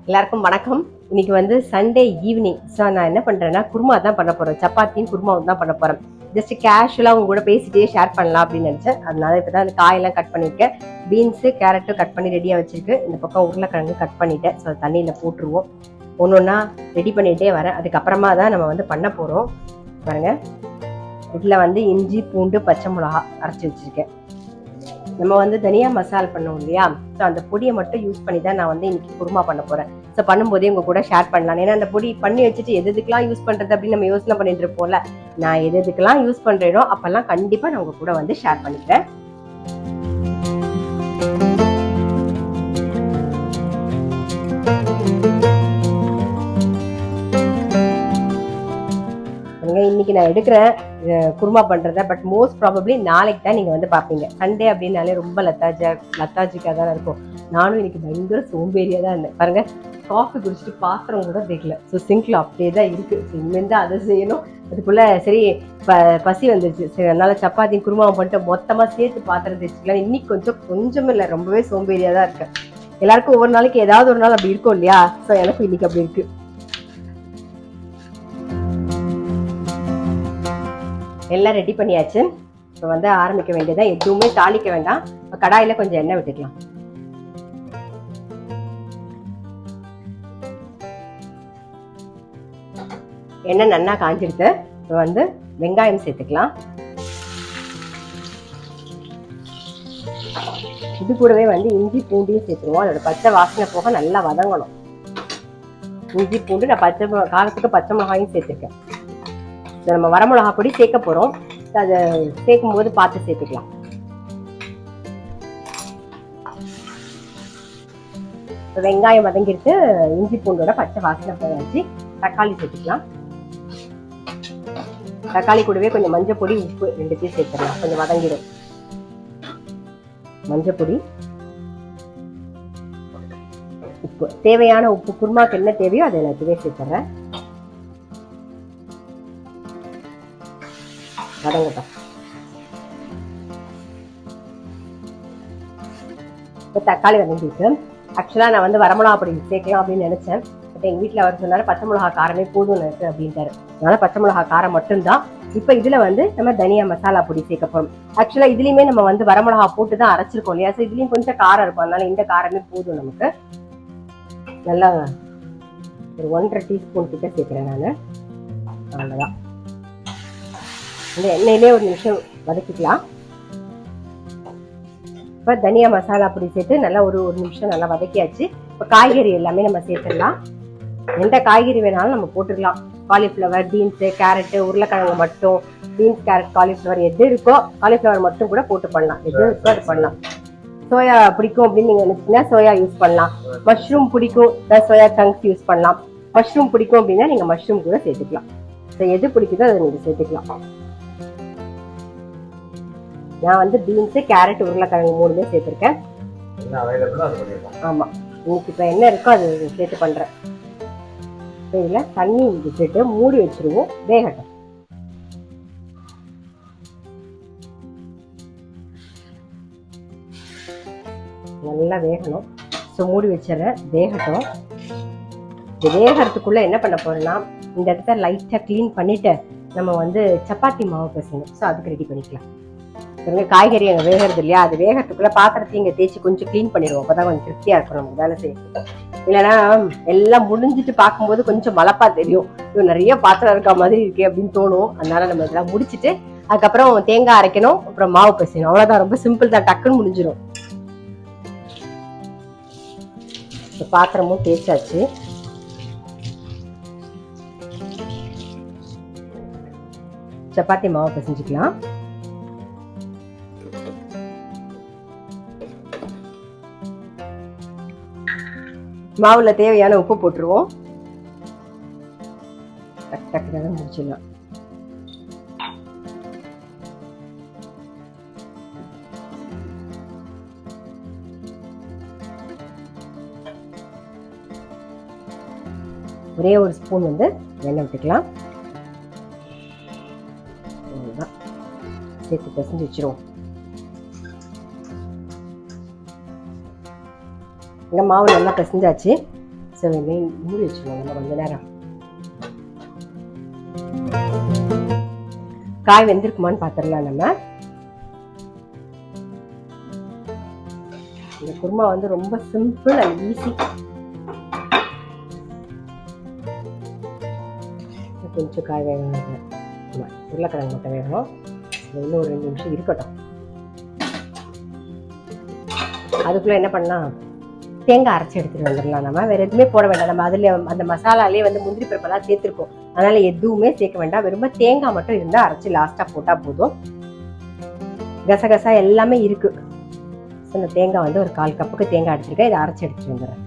எல்லாருக்கும் வணக்கம். இன்னைக்கு வந்து சண்டே ஈவினிங். ஸோ நான் என்ன பண்ணுறேன்னா குருமா தான் பண்ண போகிறேன். சப்பாத்தியும் குருமாவும் தான் பண்ண போகிறேன். ஜஸ்ட் கேஷுவலாக உங்க கூட பேசிட்டே ஷேர் பண்ணலாம் அப்படின்னு நினச்சேன். அதனால இப்போ தான் அந்த காயெல்லாம் கட் பண்ணியிருக்கேன். பீன்ஸு கேரட்டும் கட் பண்ணி ரெடியாக வச்சிருக்கு. இந்த பக்கம் உருளைக்கிழங்கு கட் பண்ணிட்டேன். ஸோ தண்ணியில் போட்டுருவோம். ஒன்று ஒன்றா ரெடி பண்ணிகிட்டே வரேன். அதுக்கப்புறமா தான் நம்ம வந்து பண்ண போகிறோம். பாருங்கள், இதில் வந்து இஞ்சி பூண்டு பச்சை மிளகா அரைச்சி வச்சுருக்கேன். நம்ம வந்து தனியா மசாலா பண்ணோம் இல்லையா, ஸோ அந்த பொடியை மட்டும் யூஸ் பண்ணி தான் நான் வந்து இன்னைக்கு குருமா பண்ண போறேன். ஸோ பண்ணும்போதே உங்க கூட ஷேர் பண்ணலாம். ஏன்னா அந்த பொடி பண்ணி வச்சுட்டு எதுக்கெல்லாம் யூஸ் பண்றது அப்படின்னு நம்ம யோசனை பண்ணிட்டு இருப்போம்ல. நான் எதுக்கெல்லாம் யூஸ் பண்றேனோ அப்பெல்லாம் கண்டிப்பா நான் உங்க கூட வந்து ஷேர் பண்ணிக்கிறேன். இன்னைக்கு நான் எடுக்கிறேன் குருமா பண்றத. பட் மோஸ்ட் ப்ராபப்ளி நாளைக்கு தான் நீங்க வந்து பாப்பீங்க. சண்டே அப்படின்னாலே ரொம்ப லத்தாஜிக்காக தான் இருக்கும். நானும் இன்னைக்கு பயங்கர சோம்பேறியா தான் இருந்தேன். பாருங்க, காஃபி குடிச்சிட்டு பாத்திரம் கூட தேக்கல. ஸோ சிங்க்ல அப்படியே தான் இருக்கு. இனிமேல் தான் அதை செய்யணும். அதுக்குள்ள சரி பசி வந்துருச்சு. சரி, அதனால சப்பாத்தி குருமாவை பண்ணிட்டு மொத்தமா சேர்த்து பாத்திரம் தேய்ச்சிக்கலாம். இன்னைக்கு கொஞ்சம் இல்லை, ரொம்பவே சோம்பேறியா தான் இருக்கேன். எல்லாருக்கும் ஒவ்வொரு நாளைக்கு ஏதாவது ஒரு நாள் அப்படி இருக்கும் இல்லையா? ஸோ எனக்கும் இன்னைக்கு அப்படி இருக்கு. எல்லாம் ரெடி பண்ணியாச்சு. இப்போ வந்து ஆரம்பிக்க வேண்டியதான். எதுவுமே தாளிக்க வேண்டாம். கடாயில கொஞ்சம் எண்ணெய் விட்டுக்கலாம். எண்ணெய் நல்லா காஞ்சிடுது. இப்போ வந்து வெங்காயம் சேர்த்துக்கலாம். இது கூடவே வந்து இஞ்சி பூண்டையும் சேர்த்துருவோம். அதோட பச்சை வாசனை போக நல்லா வதங்கணும். இஞ்சி பூண்டு நான் காரத்துக்கு பச்சை மிளகாயும் சேர்த்துருக்கேன். நம்ம வரமிளகா பொடி சேர்க்க போறோம். அதை சேர்க்கும் போது பார்த்து சேர்த்துக்கலாம். வெங்காயம் வதங்கிட்டு இஞ்சி பூண்டோட பச்சை வாசனை போயாச்சு. தக்காளி சேர்த்துக்கலாம். தக்காளி கூடவே கொஞ்சம் மஞ்சள் பொடி உப்பு ரெண்டுத்தையும் சேர்த்துக்கலாம். கொஞ்சம் வதங்கிடும். மஞ்சள் பொடி உப்பு, தேவையான உப்பு, குருமாக்கு என்ன தேவையோ அதை எல்லாத்தையுமே சேர்த்துறேன். வதங்கட்டும். இப்போ தக்காளி வதங்கிட்டு, ஆக்சுவலாக நான் வந்து வரமிளகா பொடி சேர்க்கலாம் அப்படின்னு நினைச்சேன். பட் எங்கள் வீட்டில் அவர் சொன்னார் பச்சை மிளகா காரமே போதும் இருக்கு அப்படின்ட்டாரு. அதனால பச்சை மிளகா காரம் மட்டும்தான். இப்போ இதில் வந்து நம்ம தனியா மசாலா பொடி சேர்க்க போகிறோம். ஆக்சுவலாக இதுலேயுமே நம்ம வந்து வரமிளகா போட்டு தான் அரைச்சிருக்கோம் இல்லையா? ஸோ இதுலேயும் கொஞ்சம் காரம் இருக்கும். அதனால இந்த காரமே போதும் நமக்கு. நல்லா ஒரு 1.5 டீஸ்பூன் கிட்ட சேர்க்குறேன் நான். அவ்வளோதான். இந்த எண்ணெயிலே ஒரு நிமிஷம் வதக்கிக்கலாம். இப்போ தனியா மசாலா பொடி சேர்த்து நல்லா ஒரு நிமிஷம் நல்லா வதக்கியாச்சு. இப்போ காய்கறி எல்லாமே நம்ம சேர்த்துடலாம். எந்த காய்கறி வேணாலும் நம்ம போட்டுக்கலாம். காலிஃப்ளவர், பீன்ஸு, கேரட்டு, உருளைக்கிழங்கு மட்டும், பீன்ஸ், கேரட், காலிஃப்ளவர் எது இருக்கோ காலிஃப்ளவர் மட்டும் கூட போட்டு பண்ணலாம். எது இருக்கோ அது பண்ணலாம். சோயா பிடிக்கும் அப்படின்னு நீங்கள் நினச்சிங்கன்னா சோயா யூஸ் பண்ணலாம். மஷ்ரூம் பிடிக்கும், சோயா சங்க்ஸ் யூஸ் பண்ணலாம். மஷ்ரூம் பிடிக்கும் அப்படின்னா நீங்கள் மஷ்ரூம் கூட சேர்த்துக்கலாம். ஸோ எது பிடிக்குதோ அதை நீங்கள் சேர்த்துக்கலாம். நான் வந்து பீன்ஸ், கேரட், உருளைக்கிழங்கு 3மே சேர்த்துருக்கேன். ஆமா, இன்னைக்கு இப்போ என்ன இருக்கோ அது சேர்த்து பண்றேன். இதுல தண்ணி விட்டுட்டு மூடி வச்சிருவோம், வேகட்டும். நல்லா வேகணும். ஸோ மூடி வச்சிடறேன், வேகட்டும். இது வேகிறதுக்குள்ள என்ன பண்ண போறேன்னா, இந்த இடத்த லைட்டா கிளீன் பண்ணிட்டு நம்ம வந்து சப்பாத்தி மாவு பிசையணும். ஸோ அதுக்கு ரெடி பண்ணிக்கலாம். காய்கறி அங்கே வேகிறது இல்லையா? அது வேகிறதுக்குள்ள பாத்திரத்தையும் இங்கே தேய்ச்சி கொஞ்சம் கிளீன் பண்ணிடுவோம். அப்பதான் கொஞ்சம் திருப்தியா இருக்கும் நமக்கு வேலை செய்யறது. இல்லைன்னா எல்லாம் முடிஞ்சிட்டு பார்க்கும்போது கொஞ்சம் மலப்பா தெரியும். இது நிறைய பாத்திரம் இருக்க மாதிரி இருக்கே அப்படின்னு தோணும். அதனால நம்ம இதெல்லாம் முடிச்சுட்டு அதுக்கப்புறம் தேங்காய் அரைக்கணும், அப்புறம் மாவு பிசையணும். அவ்வளவுதான், ரொம்ப சிம்பிள் தான், டக்குன்னு முடிஞ்சிடும். பாத்திரமும் தேய்ச்சாச்சு. சப்பாத்தி மாவு பிசைஞ்சுக்கலாம். மாவுல தேவையான உப்பு போட்டுருவோம். டக்குனு முடிச்சிடலாம். ஒரே ஒரு ஸ்பூன் வந்து எண்ணெய் விட்டுக்கலாம். சேர்த்து பிசைஞ்சு வச்சிருவோம். இந்த மாவு நல்லா பிசைஞ்சாச்சு. ஸோ மூடி வச்சுக்கோங்க நம்ம கொஞ்ச நேரம். காய் வெந்திருக்குமான்னு பார்த்துடலாம் நம்ம. இந்த குருமா வந்து ரொம்ப சிம்பிள் அண்ட் ஈஸி. கொஞ்சம் காய் வேணும், உருளைக்கிழங்கு மட்டும் வேணும். இன்னும் ஒரு 2 நிமிஷம் இருக்கட்டும். அதுக்குள்ள என்ன பண்ணலாம், தேங்காய் அரைச்சி எடுத்துட்டு வந்துடலாம். நம்ம வேற எதுவுமே போட வேண்டாம். நம்ம அதுல அந்த மசாலாலே வந்து முந்திரி பருப்பெல்லாம் சேர்த்துருக்கோம், அதனால எதுவுமே சேர்க்க வேண்டாம். வெறும் தேங்காய் மட்டும் இருந்தா அரைச்சி லாஸ்டா போட்டா போதும். கசகசா எல்லாமே இருக்கு. இந்த தேங்காய் வந்து ஒரு 1/4 கப்புக்கு தேங்காய் அரைச்சிருக்கேன். இதை அரைச்சி எடுத்துட்டு வந்துடுறேன்.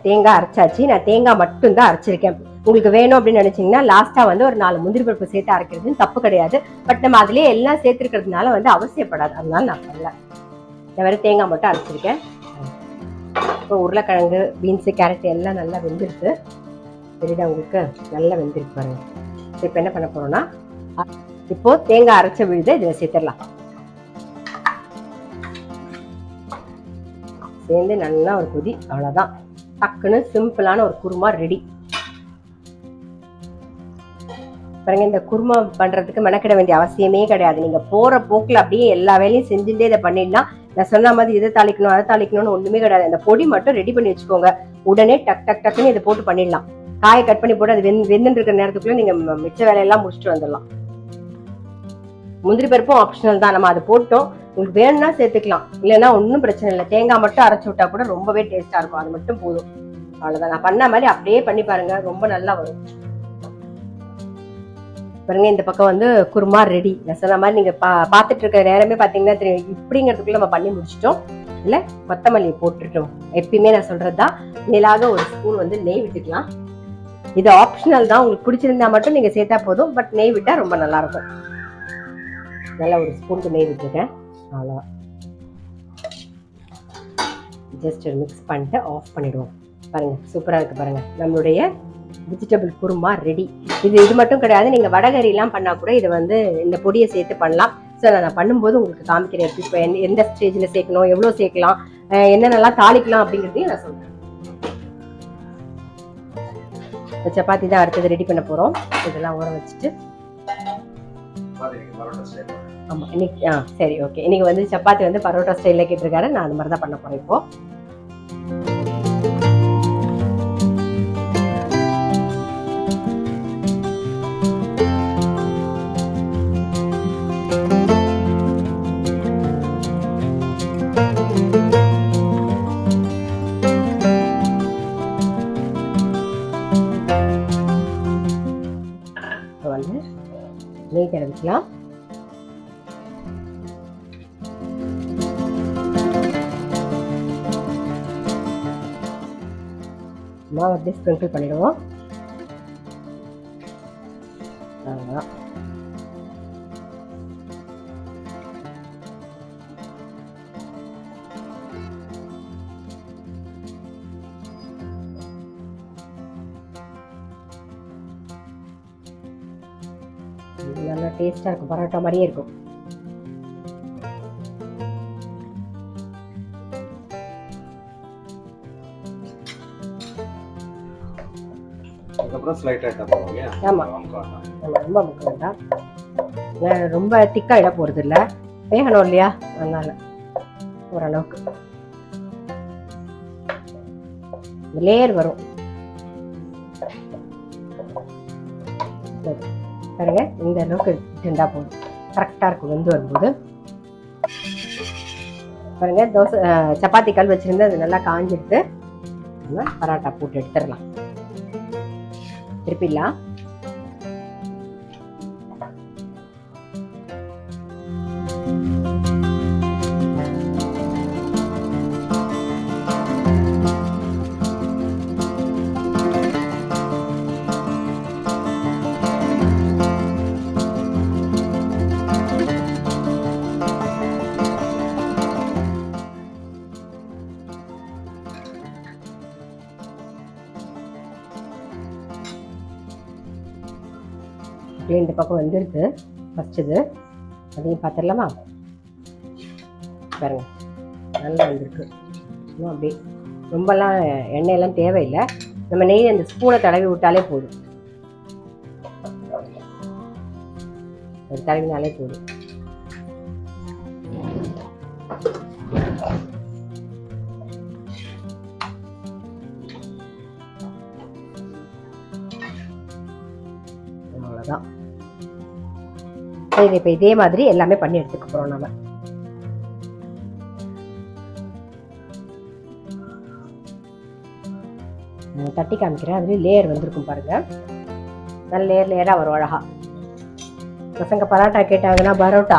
தேங்காய் அரைச்சாச்சு. நான் தேங்காய் மட்டும் தான் அரைச்சிருக்கேன். உங்களுக்கு வேணும் அப்படின்னு நினைச்சீங்கன்னா லாஸ்டா வந்து ஒரு 4 முந்திரி பருப்பு சேர்த்து அரைக்கிறதுன்னு தப்பு கிடையாது. பட் நம்ம அதுலயே எல்லாம் சேர்த்துருக்கிறதுனால வந்து அவசியப்படாது, அதனால நான் பண்ணல. நான் வேற தேங்காய் மட்டும் அரைச்சிருக்கேன். இப்போ உருளைக்கிழங்கு, பீன்ஸு, கேரட் எல்லாம் நல்லா வெந்திருக்கு. சரிடா, உங்களுக்கு நல்லா வெந்திருக்கு பாருங்க. இப்போ என்ன பண்ண போறோம்னா, இப்போ தேங்காய் அரைச்ச விழுது இதில் சேர்த்துடலாம். சேர்ந்து நல்லா ஒரு கொதி, அவ்வளோதான். டக்குன்னு சிம்பிளான ஒரு குருமா ரெடி. பாருங்க, இந்த குருமா பண்றதுக்கு மெனக்கிட வேண்டிய அவசியமே கிடையாது. நீங்க போற போக்குல அப்படியே எல்லா வேலையும் செஞ்சுட்டே இதை பண்ணிடலாம். நான் சொன்ன மாதிரி இதை தாளிக்கணும் அதை தாளிக்கணும்னு ஒண்ணுமே கிடையாது. அந்த பொடி மட்டும் ரெடி பண்ணி வச்சுக்கோங்க. உடனே டக் டக் டக்குன்னு இதை போட்டு பண்ணிடலாம். காயை கட் பண்ணி போட்டு அது வெந்துட்டு இருக்கிற நேரத்துக்குள்ள நீங்க மிச்ச வேலையெல்லாம் முடிச்சுட்டு வந்துடலாம். முந்திரி பருப்பும் ஆப்ஷனல் தான். நம்ம அது போட்டோம், உங்களுக்கு வேணும்னா சேர்த்துக்கலாம், இல்லைன்னா ஒன்றும் பிரச்சனை இல்லை. தேங்காய் மட்டும் அரைச்சி விட்டா கூட ரொம்பவே டேஸ்டா இருக்கும். அது மட்டும் போதும், அவ்வளவுதான். நான் பண்ண மாதிரி அப்படியே பண்ணி பாருங்க, ரொம்ப நல்லா வரும். பாருங்க, இந்த பக்கம் வந்து குருமா ரெடி. நான் சொன்ன மாதிரி நீங்க பார்த்துட்டு இருக்க நேரமே பாத்தீங்கன்னா தெரியும். இப்படிங்கிறதுக்குள்ள நம்ம பண்ணி முடிச்சிட்டோம். இல்ல கொத்தமல்லி போட்டுட்டோம். எப்பயுமே நான் சொல்றதுதான், மேலாக ஒரு ஸ்பூன் வந்து நெய் விட்டுக்கலாம். இது ஆப்ஷனல் தான், உங்களுக்கு பிடிச்சிருந்தா மட்டும் நீங்க சேர்த்தா போதும். பட் நெய் விட்டா ரொம்ப நல்லா இருக்கும். நல்லா ஒரு ஸ்பூனுக்கு நெய் விட்டுருக்கேன், அவ்வளோதான். ஜஸ்ட் மிக்ஸ் பண்ணிட்டு ஆஃப் பண்ணிடுவோம். பாருங்க, சூப்பரா இருக்கு பாருங்க, நம்மளுடைய வெஜிடபிள் குருமா ரெடி. இது மட்டும் கிடையாது, நீங்க வடகறி எல்லாம் பண்ணா கூட இதை வந்து இந்த பொடியை சேர்த்து பண்ணலாம். ஸோ நான் பண்ணும்போது உங்களுக்கு காமிக்கிறேன். இப்போ எந்த ஸ்டேஜில் சேர்க்கணும், எவ்வளோ சேர்க்கலாம், என்னென்னலாம் தாளிக்கலாம் அப்படிங்கிறதையும் நான் சொல்றேன். சப்பாத்தி தான் அடுத்தது ரெடி பண்ண போறோம். இதெல்லாம் ஊற வச்சுட்டு, ஆமா இன்னைக்கு சரி ஓகே. இன்னைக்கு வந்து சப்பாத்தி வந்து பரோட்டா ஸ்டைல்ல கேட்டிருக்காரு. நான் அது மாதிரி தான் பண்ண போறேன். இப்போ வந்து நெய் தடவிக்கலாம். மாவு அப்படியே ஸ்ப்ரிங்கிள் பண்ணிடுவோம். அவ்வளோதான். நல்லா டேஸ்டா இருக்கும், பரோட்டா மாதிரியே இருக்கும். ரொம்ப திக்காயிட போறது இல்ல, வேகணும் இல்லையா, அதனால ஓரளவுக்கு லேயர் வரும். பாருங்க, இந்த அளவுக்கு திண்டா போதும், கரெக்டா இருக்கும். வெந்து வரும்போது பாருங்க, தோசை சப்பாத்தி கல் வச்சிருந்து அது நல்லா காஞ்சிட்டு பரோட்டா போட்டு எடுத்துடலாம். திருப்பிடலாம். இந்த பக்கம் வந்துடுது ஃபர்ஸ்ட், இது அதையும் பார்த்துடலாமா? பாருங்க, நல்லா வந்துருக்கு. இன்னும் அப்படியே ரொம்பலாம் எண்ணெயெல்லாம் தேவையில்லை. நம்ம நெய் அந்த ஸ்பூனை தடவி விட்டாலே போதும். தடவினாலே போதும். அவ்வளோதான். சரி, இப்போ இதே மாதிரி எல்லாமே பண்ணி எடுத்துக்க போறோம் நம்ம. தட்டி காமிக்கிறேன். அதுலேயும் லேயர் வந்திருக்கும் பாருங்க. நல்ல லேயராக வரும் அழகா. பசங்க பரோட்டா கேட்டாங்கன்னா பரோட்டா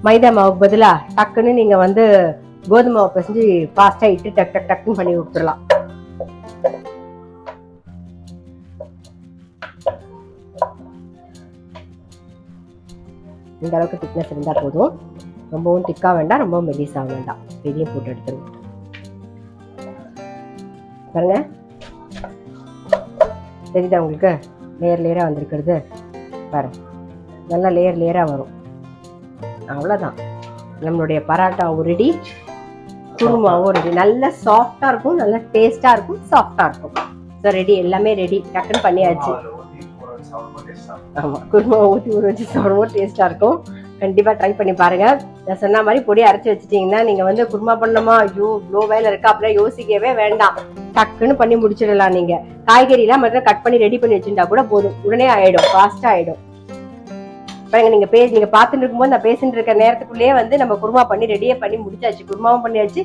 மைதா மாவுக்கு பதிலாக டக்குன்னு நீங்கள் வந்து கோதுமை மாவு பிசைஞ்சு ஃபாஸ்ட்டாக இட்டு டக்குன்னு பண்ணி விட்டுடலாம். இந்த அளவுக்கு திக்னஸ் இருந்தால் போதும். ரொம்பவும் திக்காக வேண்டாம், ரொம்பவும் மெலிசாக வேண்டாம். பெரிய போட்டு எடுத்துருங்க பாருங்க. தெரியுதா உங்களுக்கு? லேயராக வந்திருக்கிறது பாருங்க. நல்லா லேயராக வரும். அவ்வளோதான், நம்மளுடைய பரோட்டாவும் ரெடி, குருமாவும் ரெடி. நல்ல சாஃப்டாக இருக்கும், நல்ல டேஸ்ட்டாக இருக்கும், சாஃப்டாக இருக்கும். ஸோ ரெடி, எல்லாமே ரெடி. டக்குன்னு பண்ணியாச்சு. ஆமாம், குருமா ஊற்றி ஊற வச்சு சாப்பிடும்போது டேஸ்ட்டாக இருக்கும். கண்டிப்பாக ட்ரை பண்ணி பாருங்கள். நான் சொன்ன மாதிரி பொடி அரைச்சி வச்சுட்டிங்கன்னா நீங்கள் வந்து குருமா பண்ணணுமா, ஐயோ இவ்வளோ வேலை இருக்கா அப்படிலாம் யோசிக்கவே வேண்டாம். டக்குன்னு பண்ணி முடிச்சிடலாம். நீங்கள் காய்கறிலாம் மட்டும் கட் பண்ணி ரெடி பண்ணி வச்சுட்டா கூட போதும், உடனே ஆகிடும், ஃபாஸ்ட்டாக ஆகிடும். பாருங்க, நீங்க பார்த்துட்டு இருக்கும்போது நான் பேசிட்டு இருக்க நேரத்துக்குள்ளேயே வந்து நம்ம குருமா பண்ணி ரெடியே பண்ணி முடிச்சாச்சு. குருமாவும் பண்ணியாச்சு,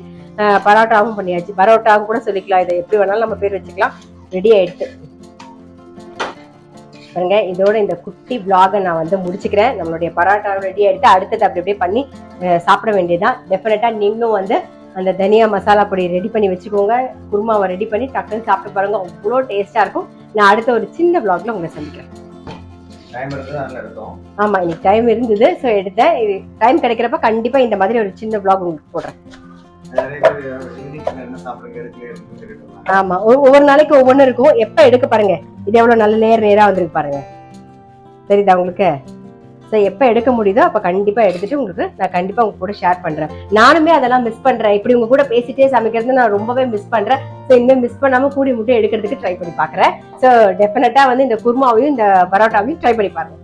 பரோட்டாவும் பண்ணியாச்சு. பரோட்டாவும் கூட சொல்லிக்கலாம், இதை எப்படி வேணாலும் நம்ம பேர் வச்சுக்கலாம். ரெடி ஆயிடுச்சு பாருங்க. இதோட இந்த குட்டி vlog-ஐ நான் வந்து முடிச்சுக்கிறேன். நம்மளுடைய பரோட்டா ரெடி ஆயிடுச்சு. அடுத்தது அப்படி அப்படியே பண்ணி சாப்பிட வேண்டியதுதான். டெஃபினட்டா நீங்களும் வந்து அந்த தனியா மசாலா பொடி ரெடி பண்ணி வச்சுக்கோங்க. குருமாவை ரெடி பண்ணி டக்குன்னு சாப்பிட்டு பாருங்க, அவ்வளோ டேஸ்டா இருக்கும். நான் அடுத்த ஒரு சின்ன vlog-ல உங்களை சந்திக்கிறேன். ஆமா, இன்னைக்கு டைம் இருந்தது, ஸோ எடுத்தேன். டைம் கிடைக்கிறப்ப கண்டிப்பா இந்த மாதிரி ஒரு சின்ன vlog உங்களுக்கு போடுறேன். ஆமா, ஒவ்வொரு நாளைக்கு ஒவ்வொன்னு இருக்கும். எப்ப எடுக்க பாருங்க, இது எவ்வளவு நல்ல லேயரா வந்திருக்கு பாருங்க. தெரியுதா உங்களுக்கு? ஸோ எப்போ எடுக்க முடியுதோ அப்போ கண்டிப்பாக எடுத்துட்டு உங்களுக்கு நான் கண்டிப்பாக உங்க கூட ஷேர் பண்ணுறேன். நானுமே அதெல்லாம் மிஸ் பண்ணுறேன். இப்படி உங்க கூட பேசிட்டே சமைக்கிறது நான் ரொம்பவே மிஸ் பண்ணுறேன். ஸோ இனிமேல் மிஸ் பண்ணாமல் கூடி முட்டை எடுக்கிறதுக்கு ட்ரை பண்ணி பார்க்குறேன். ஸோ டெஃபினட்டாக வந்து இந்த குருமாவையும் இந்த பரோட்டாவையும் ட்ரை பண்ணி பாருங்க.